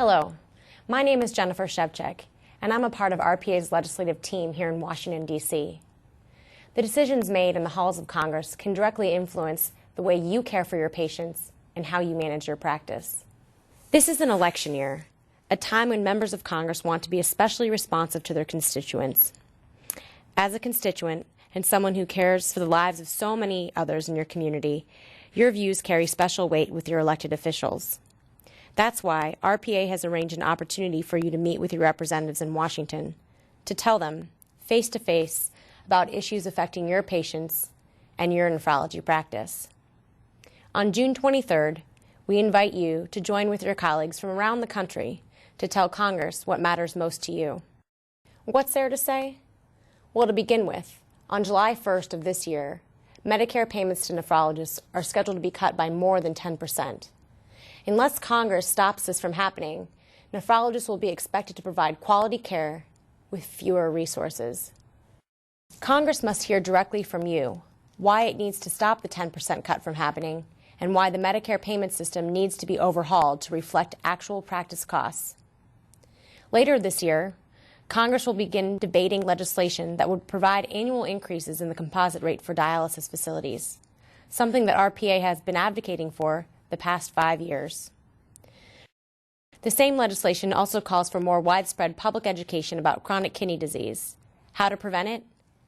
Hello, my name is Jennifer Shevchik, and I'm a part of RPA's legislative team here in Washington, D.C. The decisions made in the halls of Congress can directly influence the way you care for your patients and how you manage your practice. This is an election year, a time when members of Congress want to be especially responsive to their constituents. As a constituent and someone who cares for the lives of so many others in your community, your views carry special weight with your elected officials. That's why RPA has arranged an opportunity for you to meet with your representatives in Washington to tell them, face-to-face, about issues affecting your patients and your nephrology practice. On June 23rd, we invite you to join with your colleagues from around the country to tell Congress what matters most to you. What's there to say? Well, to begin with, on July 1st of this year, Medicare payments to nephrologists are scheduled to be cut by more than 10%. Unless Congress stops this from happening, nephrologists will be expected to provide quality care with fewer resources. Congress must hear directly from you why it needs to stop the 10% cut from happening and why the Medicare payment system needs to be overhauled to reflect actual practice costs. Later this year, Congress will begin debating legislation that would provide annual increases in the composite rate for dialysis facilities, something that RPA has been advocating for the past 5 years. The same legislation also calls for more widespread public education about chronic kidney disease, how to prevent it,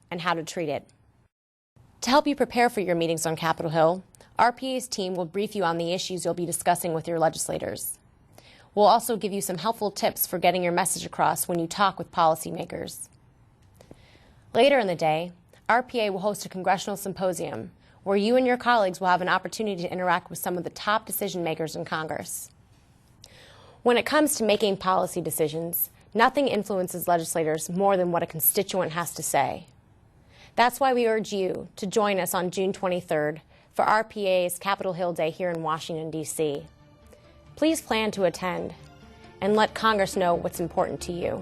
and how to treat it. To help you prepare for your meetings on Capitol Hill, RPA's team will brief you on the issues you'll be discussing with your legislators. We'll also give you some helpful tips for getting your message across when you talk with policymakers. Later in the day, RPA will host a Congressional Symposium where you and your colleagues will have an opportunity to interact with some of the top decision makers in Congress. When it comes to making policy decisions, nothing influences legislators more than what a constituent has to say. That's why we urge you to join us on June 23rd for RPA's Capitol Hill Day here in Washington, D.C. Please plan to attend and let Congress know what's important to you.